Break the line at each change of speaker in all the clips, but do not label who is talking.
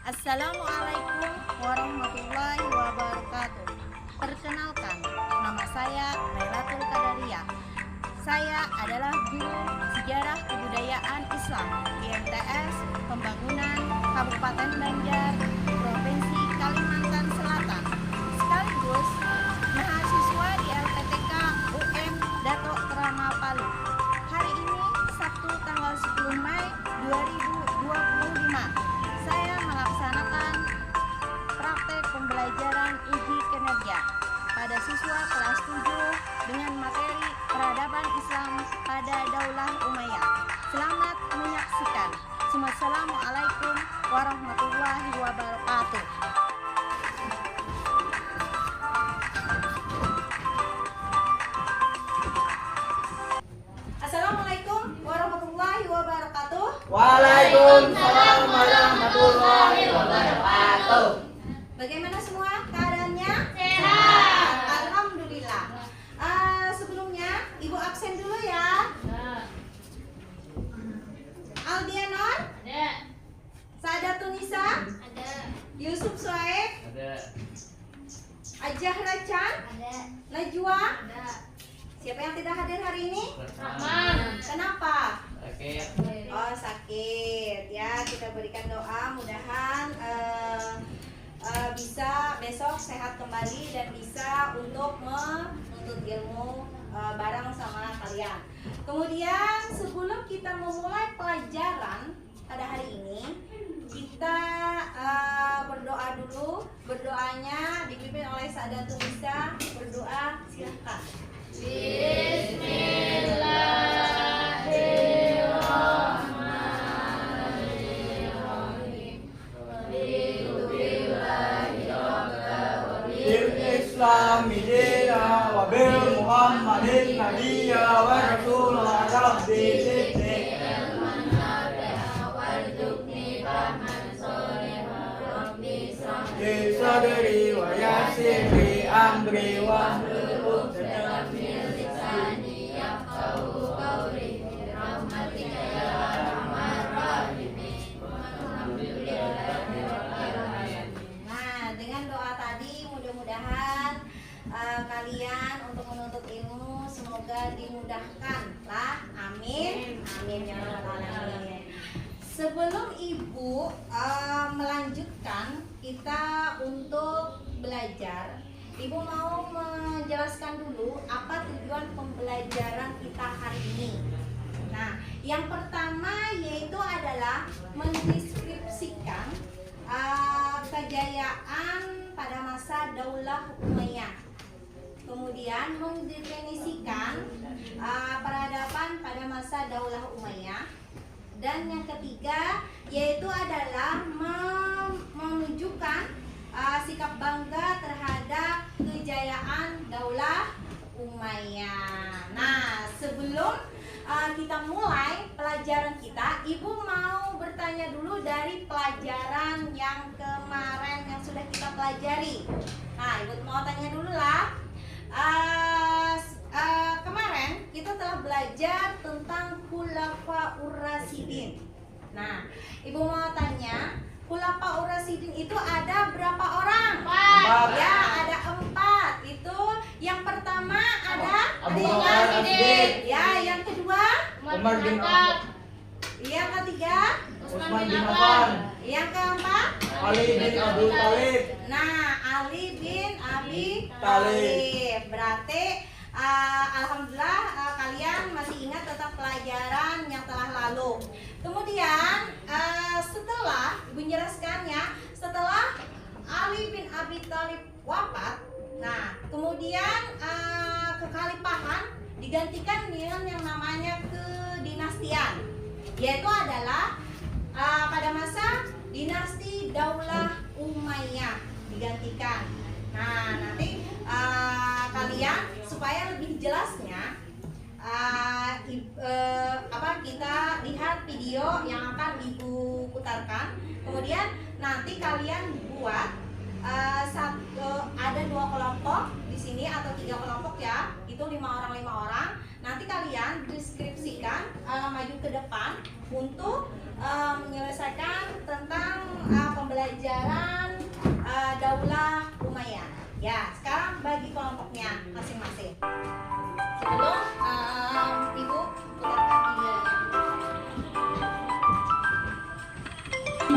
Assalamualaikum warahmatullahi wabarakatuh. Perkenalkan, nama saya Lailatul Qadariyah. Saya adalah guru Sejarah Kebudayaan Islam IMTS Pembangunan Kabupaten Banjar, Provinsi Kalimantan Selatan. Sekaligus mahasiswa di LPTK UM Dato' Krama Palu. Hari ini Sabtu tanggal 10 Mei 2025. Saya melaksanakan praktek pembelajaran uji kinerja pada siswa kelas 7 dengan materi peradaban Islam pada Daulah Umayyah. Selamat menyaksikan. Assalamualaikum warahmatullahi wabarakatuh. Assalamualaikum warahmatullahi wabarakatuh.
Waalaikumsalam warahmatullahi wabarakatuh.
Bagaimana semua keadaannya? Sehat. Alhamdulillah. Sebelumnya Ibu absen dulu ya. Aldianon?
Ada.
Sadatunisa?
Ada.
Yusuf Soaib?
Ada.
Ajah Racan?
Ada.
Najwa?
Ada.
Siapa yang tidak hadir hari ini?
Rahman.
Kenapa?
Oke.
Oh, sakit ya. Kita berikan doa mudahan bisa besok sehat kembali dan bisa untuk menuntut ilmu bareng sama kalian. Kemudian sebelum kita memulai pelajaran pada hari ini, kita berdoa dulu. Berdoanya dipimpin oleh Sadatul Nisa. Berdoa, silahkan.
Islami dina wa bil Muhammadin nabiyya wa rasulah rabbi zidni di sadri wa yassir li amri wa hlul 'uqdatam min lisani yafqahu qawli birahmatika ya arhamar rahimin.
Nah, dengan doa tadi mudah-mudahan kalian untuk menuntut ilmu semoga dimudahkan lah. Amin. Amin ya rabbal alamin. Sebelum Ibu melanjutkan kita untuk belajar, Ibu mau menjelaskan dulu apa tujuan pembelajaran kita hari ini. Nah, yang pertama yaitu adalah mendeskripsikan kejayaan pada masa Daulah Umayyah. Kemudian mendefinisikan peradaban pada masa Daulah Umayyah. Dan yang ketiga yaitu adalah menunjukkan sikap bangga terhadap kejayaan Daulah Umayyah. Nah, sebelum kita mulai pelajaran kita, Ibu mau bertanya dulu dari pelajaran yang kemarin yang sudah kita pelajari. Nah, Ibu mau tanya dulu lah. Kemarin kita telah belajar tentang Khulafaur Rasyidin. Nah, Ibu mau tanya, Khulafaur Rasyidin itu ada berapa orang?
4.
Ya, ada 4. Itu yang pertama ada
Abu
yang
Bakar As-Siddiq.
Ya, yang kedua,
Umar bin Khattab,
yang ketiga,
Utsman bin Affan,
yang keempat.
Ali bin Abi Thalib.
Nah, Ali bin Abi
Thalib.
Thalib. Berarti alhamdulillah kalian masih ingat tentang pelajaran yang telah lalu. Kemudian setelah Ibu jelaskannya, setelah Ali bin Abi Thalib wafat, nah kemudian kekhalifahan digantikan dengan yang namanya kedinastian, yaitu adalah pada masa dinasti Daulah Umayyah digantikan. Nah, nanti kalian supaya lebih jelasnya kita lihat video yang akan Ibu putarkan. Kemudian nanti kalian buat ada 2 kelompok di sini atau 3 kelompok ya. Itu 5 orang. Nanti kalian deskripsikan maju ke depan untuk menyelesaikan tentang pembelajaran pelajaran Daulah Umayyah. Ya, sekarang bagi kelompoknya masing-masing. Sebelum Ibu putarkan videonya.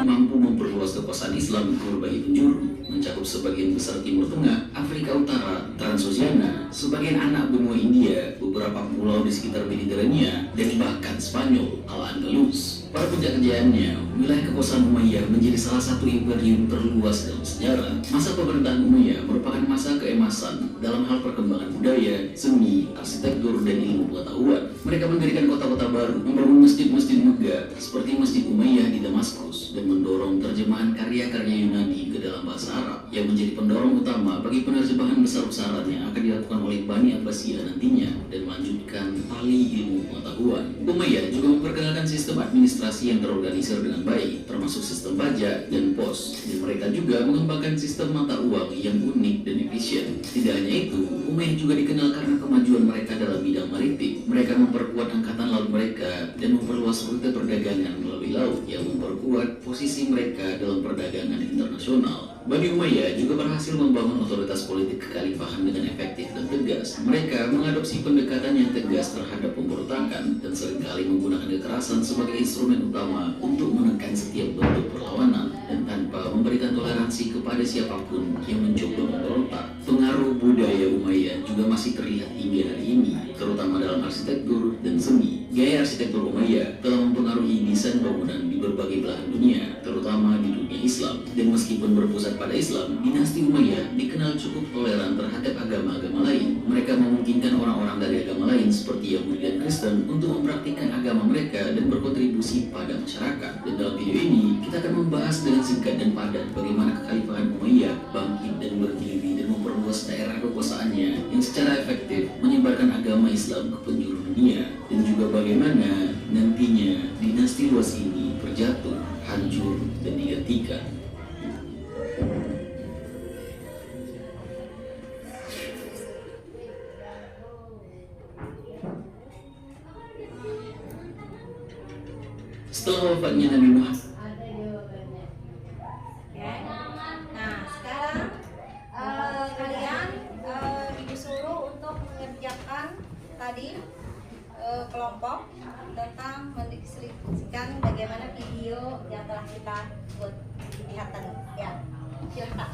Mampu memperluas kekuasaan Islam ke berbagai penjuru, mencakup sebagian besar Timur Tengah, Afrika Utara, Transoceania, sebagian anak benua India, beberapa pulau di sekitar Mediterania, dan bahkan Spanyol, Al-Andalus. Pada puncak kejayaannya, wilayah kekuasaan Umayyah menjadi salah satu imperium terluas dalam sejarah. Masa pemerintahan Umayyah merupakan masa keemasan dalam hal perkembangan budaya, seni, arsitektur, dan ilmu pengetahuan. Mereka mendirikan kota-kota baru, membangun masjid-masjid megah seperti Masjid Umayyah di Damaskus, dan mendorong terjemahan karya-karya Yunani ke dalam bahasa Arab yang menjadi pendorong utama bagi penerjemahan besar-besaran yang akan dilakukan oleh Bani Abbasiyah nantinya dan melanjutkan tali ilmu pengetahuan. Umayyah juga memperkenalkan sistem administrasi yang terorganisir dengan baik, termasuk sistem pajak dan pos, dan mereka juga mengembangkan sistem mata uang yang unik dan efisien. Tidak hanya itu, Umayyah juga dikenal karena kemajuan mereka dalam bidang maritim. Mereka memperkuat angkatan laut mereka dan memperluas rute perdagangan melalui laut yang memperkuat posisi mereka dalam perdagangan internasional. Bani Umayyah juga berhasil membangun otoritas politik kekhalifahan dengan efektif dan tegas. Mereka mengadopsi pendekatan yang tegas terhadap pemberontakan dan seringkali menggunakan kekerasan sebagai instrumen utama untuk menekan setiap bentuk perlawanan dan tanpa memberikan toleransi kepada siapapun yang mencoba memberontak. Pengaruh budaya Umayyah juga masih terlihat hingga hari ini, terutama dalam arsitektur dan seni. Gaya arsitektur Umayyah telah mempengaruhi desain bangunan di berbagai belahan dunia, terutama di dunia Islam. Dan meskipun berpusat pada Islam, dinasti Umayyah dikenal cukup toleran terhadap agama-agama lain. Mereka memungkinkan orang-orang dari agama lain seperti Yahudi dan Kristen untuk mempraktikkan agama mereka dan berkontribusi pada masyarakat. Dan dalam video ini, kita akan membahas dengan singkat dan padat bagaimana kekhalifahan Umayyah bangkit dan berdiri dan memperluas daerah kekuasaannya yang secara efektif menyebarkan agama Islam ke penjuru dunia, dan juga bagaimana nantinya dinasti luas ini terjatuh, hancur, dan digantikan. Setelah wafatnya Nabi Muhammad,
Nah, sekarang kalian Ibu suruh untuk mengerjakan tadi kelompok tentang mendeskripsikan bagaimana video yang telah kita buat lihat tadi. Ya, silahkan.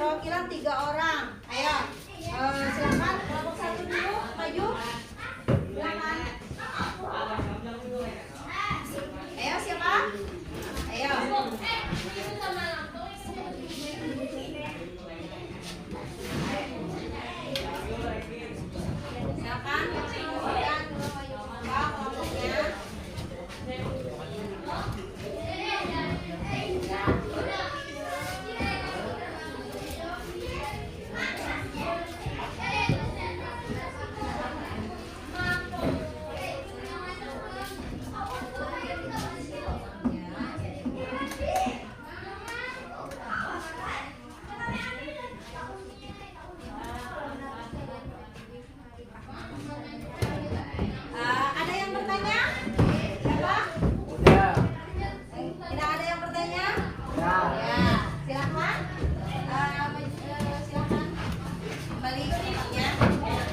perwakilan 3 orang. Ayo, silakan kelompok 1 dulu maju. Silakan. Ayo siapa? Ayo. Silakan. Kemudian dulu maju mangga kelompoknya. Ada yang bertanya? Siapa?
Udah.
Tidak ada yang bertanya?
Ya.
Ya, silakan. Silakan kembali ke tempatnya.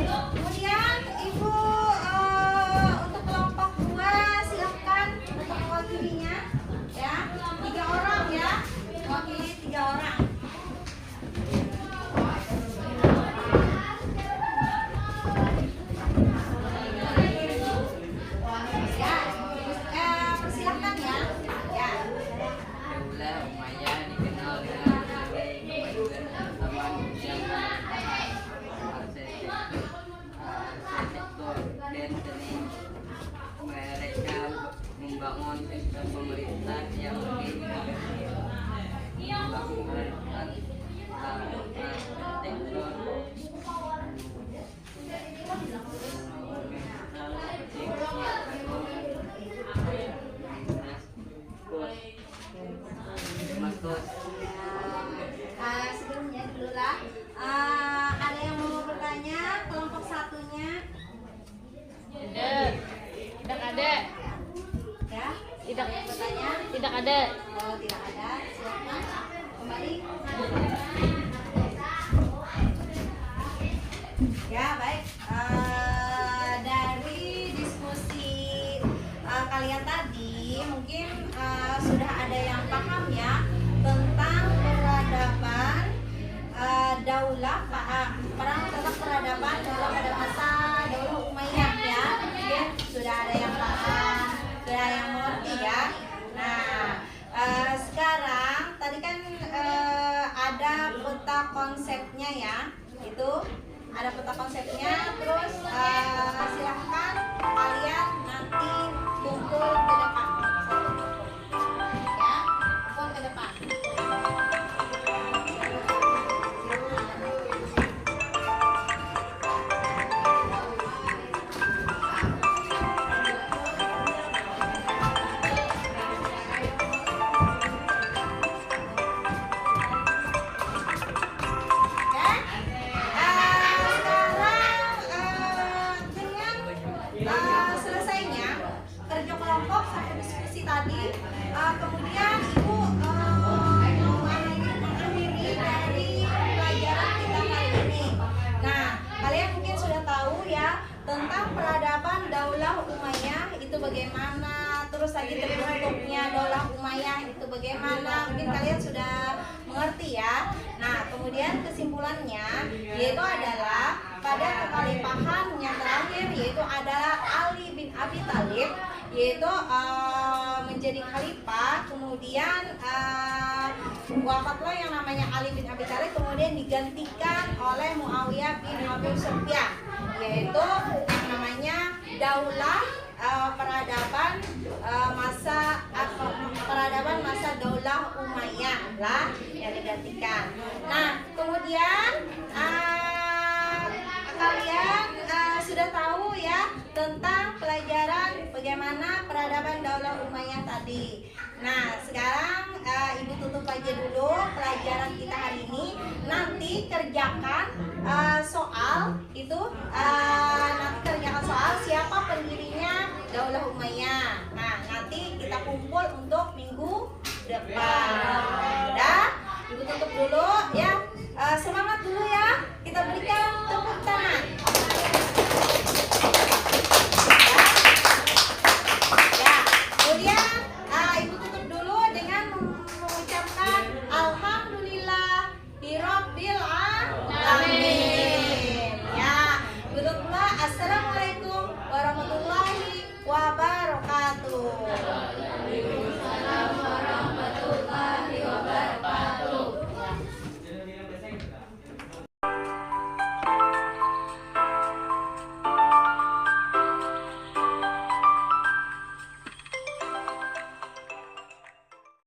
Kemudian Ibu untuk kelompok 2 silakan untuk mewakilinya. Ya, 3 orang ya, mewakili 3 orang. Ya, persilahkan ya. Ya.
Daulah Umayyah dikenal dengan sebagai kemajuan zaman yang sektor dan seni. Mereka membangun sistem pemerintah yang lebih membangun arsitektur
Sebelumnya dulu lah. Ada yang mau bertanya? Kelompok 1-nya
Tidak ada.
ya?
Tidak.
Ada yang bertanya?
Tidak ada.
Oh, tidak ada. Silakan kembali. Ya, baik. Dari diskusi kalian tadi mungkin sudah ada yang paham ya tentang peradaban perang tentang peradaban daulah pada masa Daulah Umayyah ya. Mungkin sudah ada yang paham, sudah ada yang mengerti ya. Nah, sekarang tadi kan ada peta konsepnya ya. Itu ada peta konsepnya. Terus silahkan kalian nanti kumpul ke depan. Ya, kumpul ke depan. Selesainya kerja kelompok sampai diskusi tadi, kemudian Ibu mengakhiri dari pelajaran kita kali ini. Nah, kalian mungkin sudah tahu ya tentang peradaban Daulah Umayyah itu bagaimana, terus lagi terbentuknya Daulah Umayyah itu bagaimana, mungkin kalian sudah mengerti ya. Nah, kemudian kesimpulannya yaitu adalah pada kekhalifahan yang terakhir yaitu adalah Ali bin Abi Thalib, yaitu menjadi khalifah, kemudian wafatlah yang namanya Ali bin Abi Thalib, kemudian digantikan oleh Muawiyah bin Abi Sufyan, yaitu yang namanya Daulah peradaban masa Daulah Umayyah lah yang digantikan. Nah, kemudian kalian sudah tahu ya tentang pelajaran bagaimana peradaban Daulah Umayyah tadi. Nah, sekarang Ibu tutup aja dulu pelajaran kita hari ini. Nanti kerjakan soal itu, nanti kerjakan soal siapa pendirinya Daulah Umayyah. Nah, nanti kita kumpul untuk minggu depan. Udah, Ibu tutup dulu ya. Semangat.